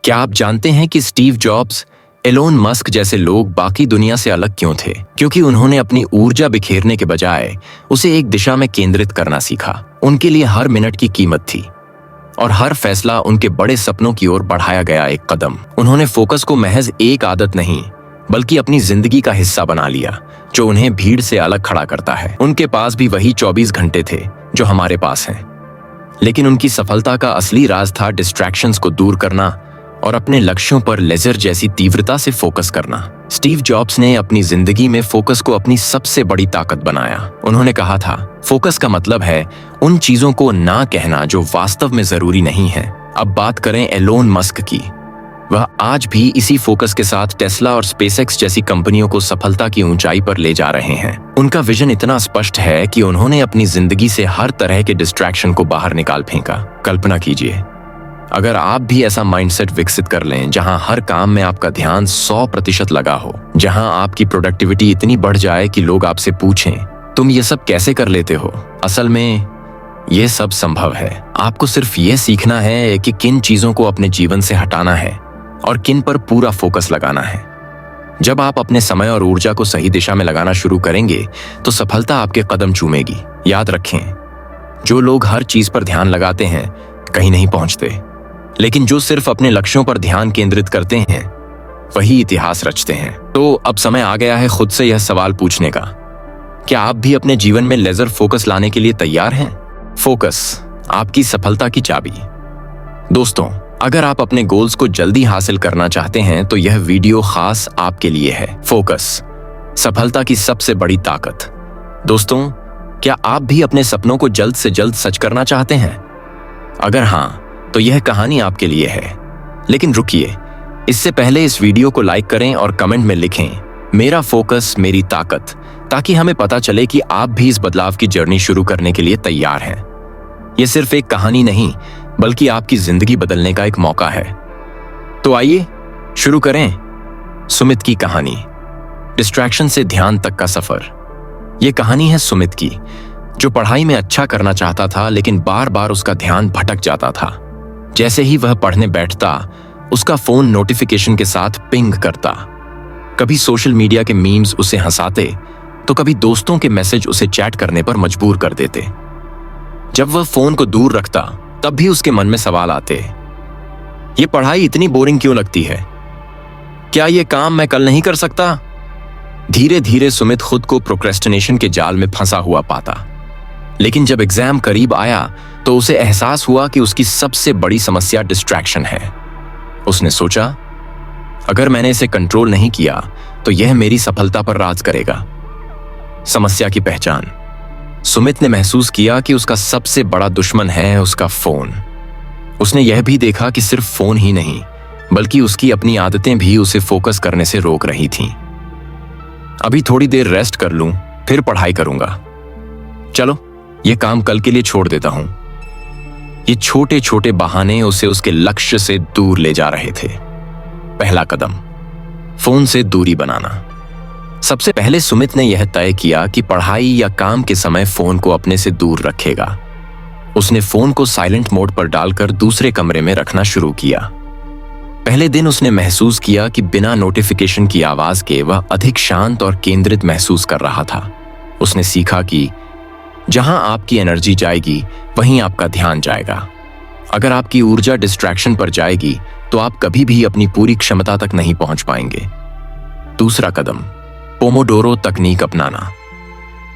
क्या आप जानते हैं कि स्टीव जॉब्स, एलोन मस्क जैसे लोग बाकी दुनिया से अलग क्यों थे? क्योंकि उन्होंने अपनी ऊर्जा बिखेरने के बजाय उसे एक दिशा में केंद्रित करना सीखा। उनके लिए हर मिनट की कीमत थी और हर फैसला उनके बड़े सपनों की ओर बढ़ाया गया एक कदम। उन्होंने फोकस को महज एक आदत नहीं बल्कि अपनी जिंदगी का हिस्सा बना लिया, जो उन्हें भीड़ से अलग खड़ा करता है। उनके पास भी वही 24 घंटे थे जो हमारे पास हैं, लेकिन उनकी सफलता का असली राज था डिस्ट्रैक्शंस को दूर करना और अपने लक्ष्यों पर लेजर जैसी तीव्रता से फोकस करना। स्टीव जॉब्स ने अपनी जिंदगी में फोकस को अपनी सबसे बड़ी ताकत बनाया। उन्होंने कहा था, फोकस का मतलब है उन चीजों को ना कहना जो वास्तव में जरूरी नहीं है। अब बात करें एलोन मस्क की। वह आज भी इसी फोकस के साथ टेस्ला और स्पेसएक्स जैसी कंपनियों को सफलता की ऊंचाई पर ले जा रहे हैं। उनका विजन इतना स्पष्ट है कि उन्होंने अपनी जिंदगी से हर तरह के डिस्ट्रैक्शन को बाहर निकाल फेंका। कल्पना कीजिए, अगर आप भी ऐसा माइंडसेट विकसित कर लें जहां हर काम में आपका ध्यान 100% लगा हो, जहां आपकी प्रोडक्टिविटी इतनी बढ़ जाए कि लोग आपसे पूछें, तुम ये सब कैसे कर लेते हो? असल में ये सब संभव है। आपको सिर्फ ये सीखना है कि किन चीजों को अपने जीवन से हटाना है और किन पर पूरा फोकस लगाना है। जब आप अपने समय और ऊर्जा को सही दिशा में लगाना शुरू करेंगे तो सफलता आपके कदम चूमेगी। याद रखें, जो लोग हर चीज पर ध्यान लगाते हैं कहीं नहीं पहुंचते, लेकिन जो सिर्फ अपने लक्ष्यों पर ध्यान केंद्रित करते हैं वही इतिहास रचते हैं। तो अब समय आ गया है खुद से यह सवाल पूछने का, क्या आप भी अपने जीवन में लेजर फोकस लाने के लिए तैयार हैं? फोकस, आपकी सफलता की चाबी। दोस्तों, अगर आप अपने गोल्स को जल्दी हासिल करना चाहते हैं तो यह वीडियो खास आपके लिए है। फोकस, सफलता की सबसे बड़ी ताकत। दोस्तों, क्या आप भी अपने सपनों को जल्द से जल्द सच करना चाहते हैं? अगर हाँ, तो यह कहानी आपके लिए है। लेकिन रुकिए, इससे पहले इस वीडियो को लाइक करें और कमेंट में लिखें, मेरा फोकस मेरी ताकत, ताकि हमें पता चले कि आप भी इस बदलाव की जर्नी शुरू करने के लिए तैयार हैं। यह सिर्फ एक कहानी नहीं बल्कि आपकी जिंदगी बदलने का एक मौका है। तो आइए शुरू करें सुमित की कहानी, डिस्ट्रैक्शन से ध्यान तक का सफर। यह कहानी है सुमित की, जो पढ़ाई में अच्छा करना चाहता था लेकिन बार बार उसका ध्यान भटक जाता था। जैसे ही वह पढ़ने बैठता, उसका फोन नोटिफिकेशन के साथ पिंग करता। कभी सोशल मीडिया के मीम्स उसे हंसाते तो कभी दोस्तों के मैसेज उसे चैट करने पर मजबूर कर देते। जब वह फोन को दूर रखता तब भी उसके मन में सवाल आते, ये पढ़ाई इतनी बोरिंग क्यों लगती है? क्या ये काम मैं कल नहीं कर सकता? धीरे धीरे सुमित खुद को प्रोक्रेस्टिनेशन के जाल में फंसा हुआ पाता। लेकिन जब एग्जाम करीब आया तो उसे एहसास हुआ कि उसकी सबसे बड़ी समस्या डिस्ट्रैक्शन है। उसने सोचा, अगर मैंने इसे कंट्रोल नहीं किया तो यह मेरी सफलता पर राज करेगा। समस्या की पहचान। सुमित ने महसूस किया कि उसका सबसे बड़ा दुश्मन है उसका फोन। उसने यह भी देखा कि सिर्फ फोन ही नहीं बल्कि उसकी अपनी आदतें भी उसे फोकस करने से रोक रही थीं। अभी थोड़ी देर रेस्ट कर लूं, फिर पढ़ाई करूंगा। चलो, यह काम कल के लिए छोड़ देता हूं। ये छोटे छोटे बहाने उसे उसके लक्ष्य से दूर ले जा रहे थे। पहला कदम, फोन से दूरी बनाना। सबसे पहले सुमित ने यह तय किया कि पढ़ाई या काम के समय फोन को अपने से दूर रखेगा। उसने फोन को साइलेंट मोड पर डालकर दूसरे कमरे में रखना शुरू किया। पहले दिन उसने महसूस किया कि बिना नोटिफिकेशन की आवाज के वह अधिक शांत और केंद्रित महसूस कर रहा था। उसने सीखा कि जहां आपकी एनर्जी जाएगी वहीं आपका ध्यान जाएगा। अगर आपकी ऊर्जा डिस्ट्रैक्शन पर जाएगी तो आप कभी भी अपनी पूरी क्षमता तक नहीं पहुंच पाएंगे। दूसरा कदम, पोमोडोरो तकनीक अपनाना।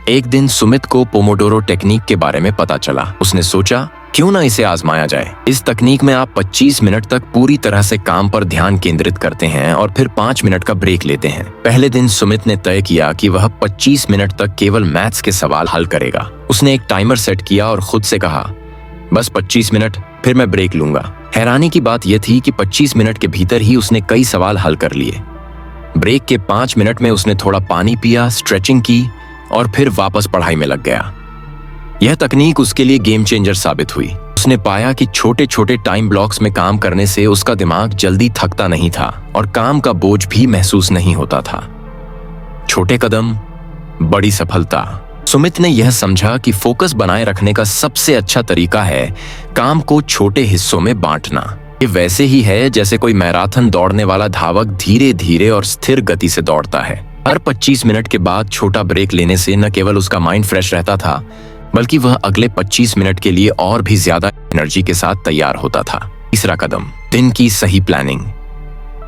एक दिन सुमित को पोमोडोरो टेक्निक के बारे में पता चला। उसने सोचा, क्यों ना इसे आजमाया जाए। इस तकनीक में आप 25 मिनट तक पूरी तरह से काम पर ध्यान केंद्रित करते हैं और फिर 5 मिनट का ब्रेक लेते हैं। पहले दिन सुमित ने तय किया कि वह 25 मिनट तक केवल मैथ्स के सवाल हल करेगा। उसने एक टाइमर सेट किया और खुद से कहा, बस 25 मिनट, फिर मैं ब्रेक लूंगा। हैरानी की बात यह थी कि 25 मिनट के भीतर ही उसने कई सवाल हल कर लिए। ब्रेक के 5 मिनट में उसने थोड़ा पानी पिया, स्ट्रेचिंग की और फिर वापस पढ़ाई में लग गया। यह तकनीक उसके लिए गेम चेंजर साबित हुई। उसने पाया कि छोटे छोटे टाइम ब्लॉक्स में काम करने से उसका दिमाग जल्दी थकता नहीं था और काम का बोझ भी महसूस नहीं होता था। छोटे कदम, बड़ी सफलता। सुमित ने यह समझा कि फोकस बनाए रखने का सबसे अच्छा तरीका है काम को छोटे हिस्सों में बांटना। ये वैसे ही है जैसे कोई मैराथन दौड़ने वाला धावक धीरे धीरे और स्थिर गति से दौड़ता है। हर 25 मिनट के बाद छोटा ब्रेक लेने से न केवल उसका माइंड फ्रेश रहता था, बल्कि वह अगले 25 मिनट के लिए और भी ज्यादा एनर्जी के साथ तैयार होता था। तीसरा कदम, दिन की सही प्लानिंग।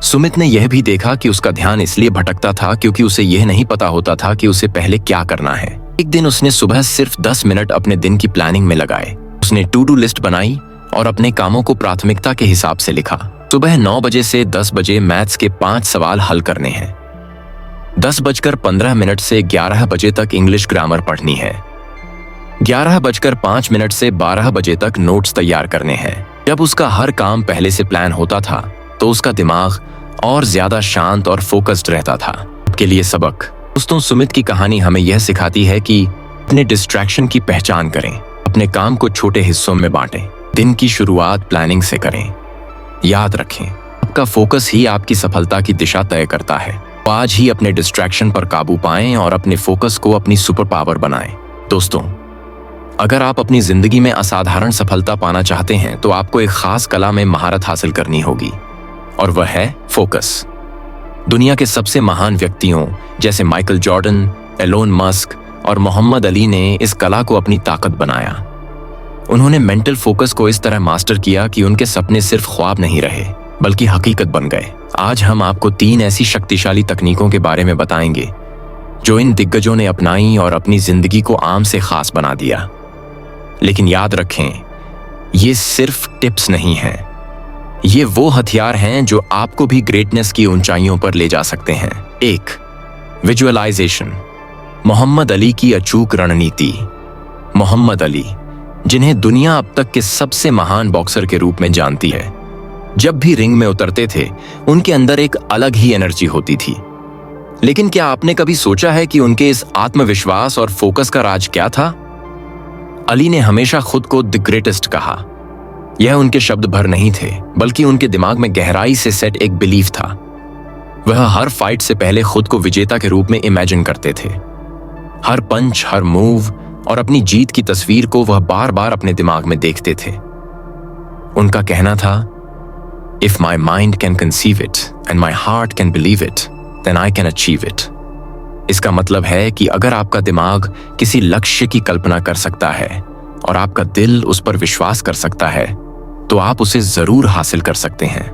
सुमित ने यह भी देखा कि उसका ध्यान इसलिए भटकता था क्योंकि उसे यह नहीं पता होता था कि उसे पहले क्या करना है। एक दिन उसने सुबह सिर्फ 10 मिनट अपने दिन की प्लानिंग में लगाए। उसने टू डू लिस्ट बनाई और अपने कामों को प्राथमिकता के हिसाब से लिखा। सुबह 9 बजे से 10 बजे मैथ्स के 5 सवाल हल करने हैं। 10:15 से 11 बजे तक इंग्लिश ग्रामर पढ़नी है। 11:05 से 12 बजे तक नोट्स तैयार करने हैं। जब उसका हर काम पहले से प्लान होता था तो उसका दिमाग और ज्यादा शांत और फोकस्ड रहता था। के लिए सबक। दोस्तों, सुमित की कहानी हमें यह सिखाती है कि अपने डिस्ट्रैक्शन की पहचान करें, अपने काम को छोटे हिस्सों में बांटें, दिन की शुरुआत प्लानिंग से करें। याद रखें, आपका फोकस ही आपकी सफलता की दिशा तय करता है। तो आज ही अपने डिस्ट्रैक्शन पर काबू पाएं और अपने फोकस को अपनी सुपर पावर बनाएं। दोस्तों, अगर आप अपनी जिंदगी में असाधारण सफलता पाना चाहते हैं तो आपको एक खास कला में महारत हासिल करनी होगी, और वह है फोकस। दुनिया के सबसे महान व्यक्तियों जैसे माइकल जॉर्डन, एलोन मस्क और मोहम्मद अली ने इस कला को अपनी ताकत बनाया। उन्होंने मेंटल फोकस को इस तरह मास्टर किया कि उनके सपने सिर्फ ख्वाब नहीं रहे बल्कि हकीकत बन गए। आज हम आपको 3 ऐसी शक्तिशाली तकनीकों के बारे में बताएंगे जो इन दिग्गजों ने अपनाई और अपनी जिंदगी को आम से खास बना दिया। लेकिन याद रखें, ये सिर्फ टिप्स नहीं हैं, ये वो हथियार हैं जो आपको भी ग्रेटनेस की ऊंचाइयों पर ले जा सकते हैं। 1. विजुअलाइजेशन। मोहम्मद अली की अचूक रणनीति। मोहम्मद अली, जिन्हें दुनिया अब तक के सबसे महान बॉक्सर के रूप में जानती है, जब भी रिंग में उतरते थे उनके अंदर एक अलग ही एनर्जी होती थी। लेकिन क्या आपने कभी सोचा है कि उनके इस आत्मविश्वास और फोकस का राज क्या था? अली ने हमेशा खुद को द ग्रेटेस्ट कहा। यह उनके शब्द भर नहीं थे, बल्कि उनके दिमाग में गहराई से सेट एक बिलीफ था। वह हर फाइट से पहले खुद को विजेता के रूप में इमेजिन करते थे। हर पंच, हर मूव और अपनी जीत की तस्वीर को वह बार बार अपने दिमाग में देखते थे। उनका कहना था, if my mind can conceive it and my heart can believe it then I can achieve it. इसका मतलब है कि अगर आपका दिमाग किसी लक्ष्य की कल्पना कर सकता है और आपका दिल उस पर विश्वास कर सकता है तो आप उसे जरूर हासिल कर सकते हैं।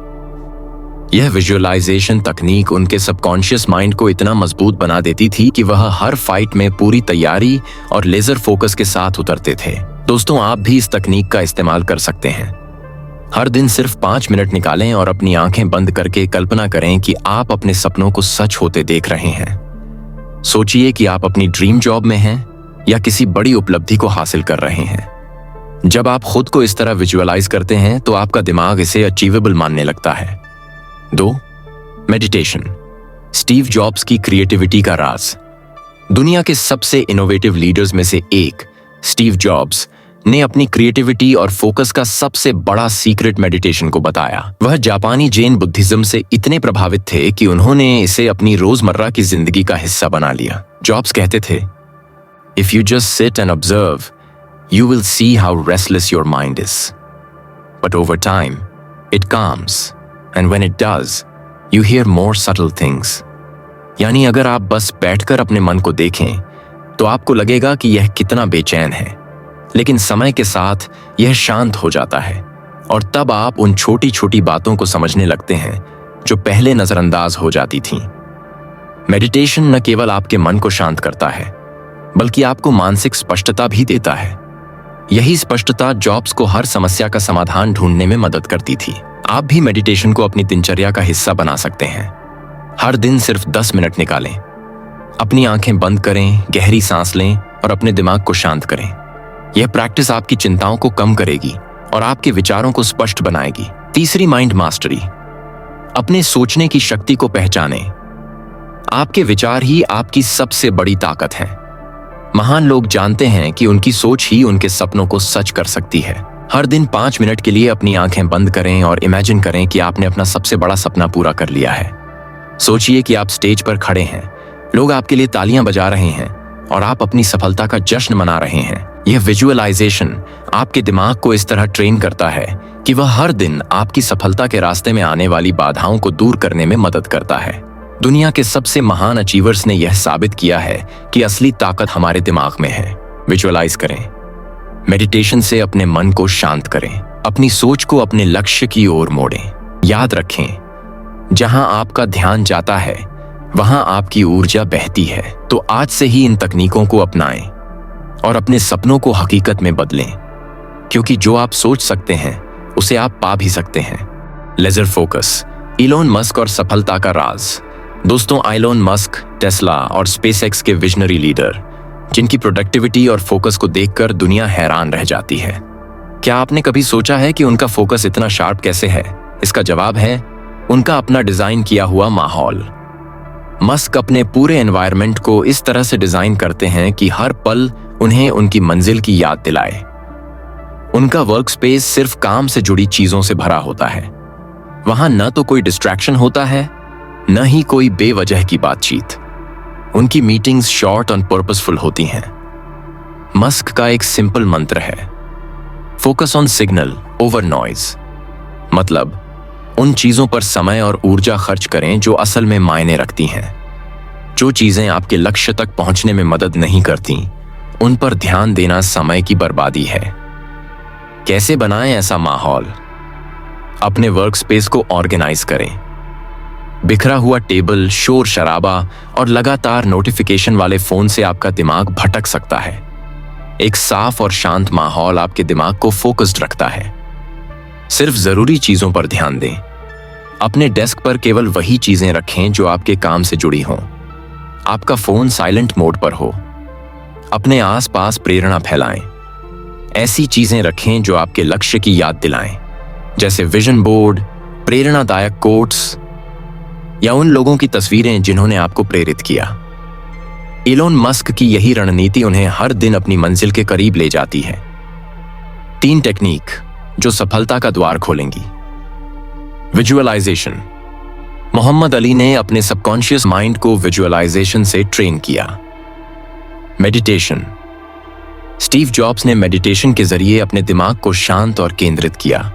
यह विजुअलाइजेशन तकनीक उनके सबकॉन्शियस माइंड को इतना मजबूत बना देती थी कि वह हर फाइट में पूरी तैयारी और लेजर फोकस के साथ उतरते थे। दोस्तों, आप भी इस तकनीक का इस्तेमाल कर सकते हैं। हर दिन सिर्फ 5 मिनट निकालें और अपनी आंखें बंद करके कल्पना करें कि आप अपने सपनों को सच होते देख रहे हैं। सोचिए कि आप अपनी ड्रीम जॉब में हैं या किसी बड़ी उपलब्धि को हासिल कर रहे हैं। जब आप खुद को इस तरह विजुअलाइज करते हैं तो आपका दिमाग इसे अचीवेबल मानने लगता है। 2. मेडिटेशन। स्टीव जॉब्स की क्रिएटिविटी का राज। दुनिया के सबसे इनोवेटिव लीडर्स में से एक स्टीव जॉब्स ने अपनी क्रिएटिविटी और फोकस का सबसे बड़ा सीक्रेट मेडिटेशन को बताया। वह जापानी जैन बुद्धिज्म से इतने प्रभावित थे कि उन्होंने इसे अपनी रोजमर्रा की जिंदगी का हिस्सा बना लिया। जॉब्स कहते थे, if you just sit and observe you will see how restless your mind is. But over time, it calms. And when it does, you hear more subtle things. यानी अगर आप बस बैठकर अपने मन को देखें, तो आपको लगेगा कि यह कितना बेचैन है। लेकिन समय के साथ यह शांत हो जाता है और तब आप उन छोटी छोटी बातों को समझने लगते हैं जो पहले नजरअंदाज हो जाती थीं। मेडिटेशन न केवल आपके मन को शांत करता है, बल्कि आपको मानसिक स्पष्टता भी देता है। यही स्पष्टता जॉब्स को हर समस्या का समाधान ढूंढने में मदद करती थी। आप भी मेडिटेशन को अपनी दिनचर्या का हिस्सा बना सकते हैं। हर दिन सिर्फ 10 मिनट निकालें, अपनी आंखें बंद करें, गहरी सांस लें और अपने दिमाग को शांत करें। यह प्रैक्टिस आपकी चिंताओं को कम करेगी और आपके विचारों को स्पष्ट बनाएगी। 3. Mind mastery. अपने सोचने की शक्ति को पहचानें। आपके विचार ही आपकी सबसे बड़ी ताकत है। महान लोग जानते हैं कि उनकी सोच ही उनके सपनों को सच कर सकती है। हर दिन 5 मिनट के लिए अपनी आंखें बंद करें और इमेजिन करें कि आपने अपना सबसे बड़ा सपना पूरा कर लिया है। सोचिए कि आप स्टेज पर खड़े हैं, लोग आपके लिए तालियां बजा रहे हैं और आप अपनी सफलता का जश्न मना रहे हैं। यह विजुअलाइजेशन आपके दिमाग को इस तरह ट्रेन करता है कि वह हर दिन आपकी सफलता के रास्ते में आने वाली बाधाओं को दूर करने में मदद करता है। दुनिया के सबसे महान अचीवर्स ने यह साबित किया है कि असली ताकत हमारे दिमाग में है। विजुअलाइज करें। मेडिटेशन से अपने मन को शांत करें, अपनी सोच को अपने लक्ष्य की ओर मोड़ें। याद रखें, जहां आपका ध्यान जाता है वहां आपकी ऊर्जा बहती है। तो आज से ही इन तकनीकों को अपनाएं और अपने सपनों को हकीकत में बदलें, क्योंकि जो आप सोच सकते हैं उसे आप पा भी सकते हैं। लेजर फोकस, इलोन मस्क और सफलता का राज। दोस्तों, इलोन मस्क, टेस्ला और स्पेसएक्स के विजनरी लीडर, जिनकी प्रोडक्टिविटी और फोकस को देखकर दुनिया हैरान रह जाती है। क्या आपने कभी सोचा है कि उनका फोकस इतना शार्प कैसे है? इसका जवाब है उनका अपना डिजाइन किया हुआ माहौल। मस्क अपने पूरे एनवायरनमेंट को इस तरह से डिजाइन करते हैं कि हर पल उन्हें उनकी मंजिल की याद दिलाए। उनका वर्क स्पेस सिर्फ काम से जुड़ी चीजों से भरा होता है। वहां न तो कोई डिस्ट्रैक्शन होता है, न ही कोई बेवजह की बातचीत। उनकी मीटिंग्स शॉर्ट और पर्पसफुल होती हैं। मस्क का एक सिंपल मंत्र है, focus on signal over noise. मतलब, उन चीजों पर समय और ऊर्जा खर्च करें जो असल में मायने रखती हैं। जो चीजें आपके लक्ष्य तक पहुंचने में मदद नहीं करती, उन पर ध्यान देना समय की बर्बादी है। कैसे बनाएं ऐसा माहौल? अपने वर्क स्पेस को ऑर्गेनाइज करें। बिखरा हुआ टेबल, शोर शराबा और लगातार नोटिफिकेशन वाले फोन से आपका दिमाग भटक सकता है। एक साफ और शांत माहौल आपके दिमाग को फोकस्ड रखता है। सिर्फ जरूरी चीजों पर ध्यान दें। अपने डेस्क पर केवल वही चीजें रखें जो आपके काम से जुड़ी हों। आपका फोन साइलेंट मोड पर हो। अपने आसपास प्रेरणा फैलाएं। ऐसी चीजें रखें जो आपके लक्ष्य की याद दिलाएं, जैसे विजन बोर्ड, प्रेरणादायक कोट्स या उन लोगों की तस्वीरें जिन्होंने आपको प्रेरित किया। इलोन मस्क की यही रणनीति उन्हें हर दिन अपनी मंजिल के करीब ले जाती है। 3 टेक्निक जो सफलता का द्वार खोलेंगी। विजुअलाइजेशन। मोहम्मद अली ने अपने सबकॉन्शियस माइंड को विजुअलाइजेशन से ट्रेन किया। मेडिटेशन। स्टीव जॉब्स ने मेडिटेशन के जरिए अपने दिमाग को शांत और केंद्रित किया।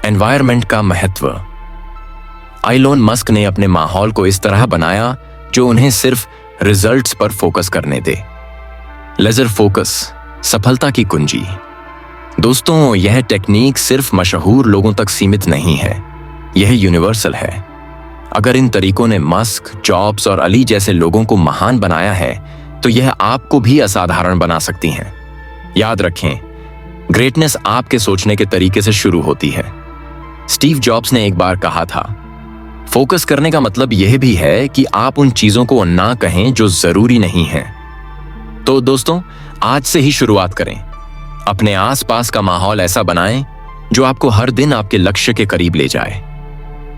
एनवायरनमेंट का महत्व। इलोन मस्क ने अपने माहौल को इस तरह बनाया जो उन्हें सिर्फ रिजल्ट्स पर फोकस करने दे। लेजर फोकस, सफलता की कुंजी। दोस्तों, यह टेक्निक सिर्फ मशहूर लोगों तक सीमित नहीं है, यह यूनिवर्सल है। अगर इन तरीकों ने मस्क, जॉब्स और अली जैसे लोगों को महान बनाया है, तो यह आपको भी असाधारण बना सकती हैं। याद रखें, ग्रेटनेस आपके सोचने के तरीके से शुरू होती है। स्टीव जॉब्स ने एक बार कहा था, फोकस करने का मतलब यह भी है कि आप उन चीजों को ना कहें जो जरूरी नहीं है। तो दोस्तों, आज से ही शुरुआत करें। अपने आसपास का माहौल ऐसा बनाएं जो आपको हर दिन आपके लक्ष्य के करीब ले जाए।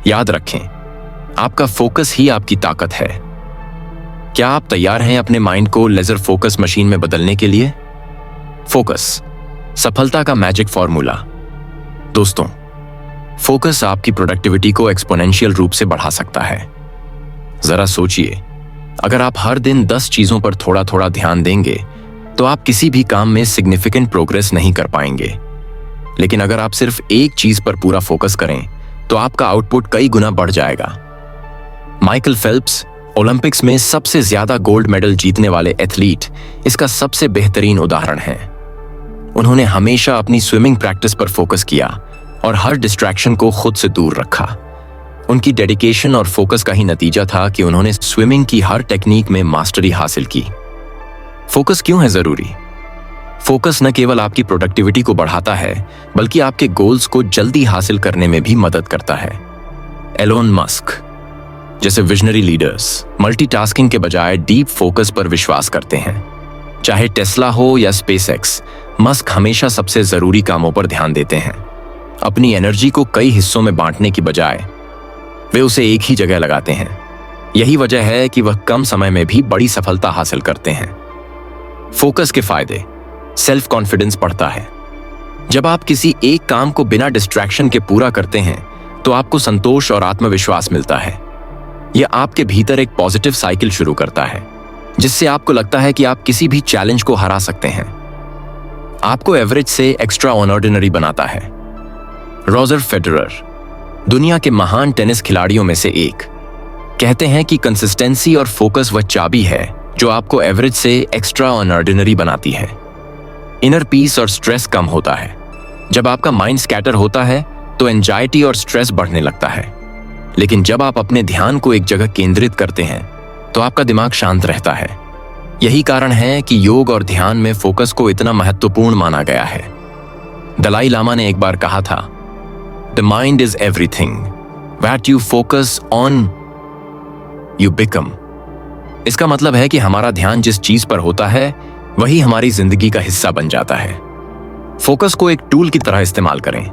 याद रखें, आपका फोकस ही आपकी ताकत है। क्या आप तैयार हैं अपने माइंड को लेजर फोकस मशीन में बदलने के लिए? फोकस, सफलता का मैजिक फॉर्मूला। दोस्तों, फोकस आपकी प्रोडक्टिविटी को एक्सपोनेंशियल रूप से बढ़ा सकता है। जरा सोचिए, अगर आप हर दिन 10 चीजों पर थोड़ा थोड़ा ध्यान देंगे तो आप किसी भी काम में सिग्निफिकेंट प्रोग्रेस नहीं कर पाएंगे। लेकिन अगर आप सिर्फ एक चीज पर पूरा फोकस करें तो आपका आउटपुट कई गुना बढ़ जाएगा। माइकल फेल्प्स, ओलंपिक्स में सबसे ज्यादा गोल्ड मेडल जीतने वाले एथलीट, इसका सबसे बेहतरीन उदाहरण है। उन्होंने हमेशा अपनी स्विमिंग प्रैक्टिस पर फोकस किया और हर डिस्ट्रैक्शन को खुद से दूर रखा। उनकी डेडिकेशन और फोकस का ही नतीजा था कि उन्होंने स्विमिंग की हर टेक्निक में मास्टरी हासिल की। फोकस क्यों है जरूरी? फोकस न केवल आपकी प्रोडक्टिविटी को बढ़ाता है, बल्कि आपके गोल्स को जल्दी हासिल करने में भी मदद करता है। एलोन मस्क जैसे विजनरी लीडर्स मल्टीटास्किंग के बजाय डीप फोकस पर विश्वास करते हैं। चाहे टेस्ला हो या स्पेसएक्स, मस्क हमेशा सबसे जरूरी कामों पर ध्यान देते हैं। अपनी एनर्जी को कई हिस्सों में बांटने की बजाय वे उसे एक ही जगह लगाते हैं। यही वजह है कि वह कम समय में भी बड़ी सफलता हासिल करते हैं। फोकस के फायदे। सेल्फ कॉन्फिडेंस बढ़ता है। जब आप किसी एक काम को बिना डिस्ट्रैक्शन के पूरा करते हैं तो आपको संतोष और आत्मविश्वास मिलता है। यह आपके भीतर एक पॉजिटिव साइकिल शुरू करता है। जिससे आपको लगता है कि आप किसी भी चैलेंज को हरा सकते हैं। आपको एवरेज से एक्स्ट्रा ऑर्डिनरी बनाता है। रॉजर फेडरर, दुनिया के महान टेनिस खिलाड़ियों में से एक, कहते हैं कि कंसिस्टेंसी और फोकस वह चाबी है जो आपको एवरेज से एक्स्ट्रा ऑर्डिनरी बनाती है। इनर पीस और स्ट्रेस कम होता है। जब आपका माइंड स्कैटर होता है तो एंजाइटी और स्ट्रेस बढ़ने लगता है, लेकिन जब आप अपने ध्यान को एक जगह केंद्रित करते हैं तो आपका दिमाग शांत रहता है। यही कारण है कि योग और ध्यान में फोकस को इतना महत्वपूर्ण माना गया है। दलाई लामा ने एक बार कहा था, the mind is everything, what you focus on you become. इसका मतलब है कि हमारा ध्यान जिस चीज पर होता है वही हमारी जिंदगी का हिस्सा बन जाता है। फोकस को एक टूल की तरह इस्तेमाल करें।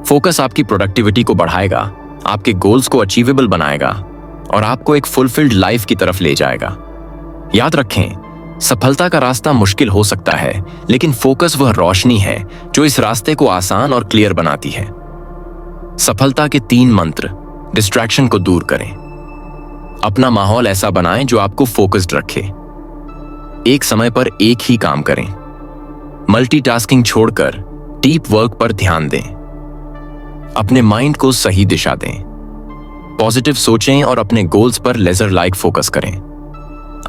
फोकस आपकी प्रोडक्टिविटी को बढ़ाएगा, आपके गोल्स को अचीवेबल बनाएगा और आपको एक फुलफिल्ड लाइफ की तरफ ले जाएगा। याद रखें, सफलता का रास्ता मुश्किल हो सकता है, लेकिन फोकस वह रोशनी है जो इस रास्ते को आसान और क्लियर बनाती है। सफलता के 3 मंत्र। डिस्ट्रैक्शन को दूर करें। अपना माहौल ऐसा बनाएं जो आपको फोकस्ड रखे। एक समय पर एक ही काम करें। मल्टीटास्किंग छोड़कर डीप वर्क पर ध्यान दें। अपने माइंड को सही दिशा दें। पॉजिटिव सोचें और अपने गोल्स पर लेजर लाइक फोकस करें।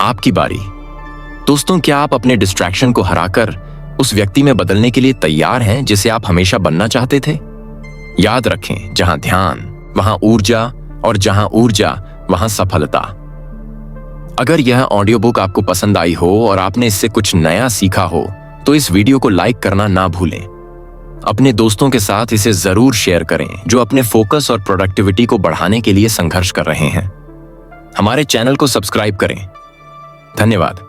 आपकी बारी। दोस्तों, क्या आप अपने डिस्ट्रैक्शन को हराकर उस व्यक्ति में बदलने के लिए तैयार हैं जिसे आप हमेशा बनना चाहते थे? याद रखें, जहां ध्यान वहां ऊर्जा, और जहां ऊर्जा वहां सफलता। अगर यह ऑडियो बुक आपको पसंद आई हो और आपने इससे कुछ नया सीखा हो तो इस वीडियो को लाइक करना ना भूलें। अपने दोस्तों के साथ इसे जरूर शेयर करें जो अपने फोकस और प्रोडक्टिविटी को बढ़ाने के लिए संघर्ष कर रहे हैं। हमारे चैनल को सब्सक्राइब करें। धन्यवाद।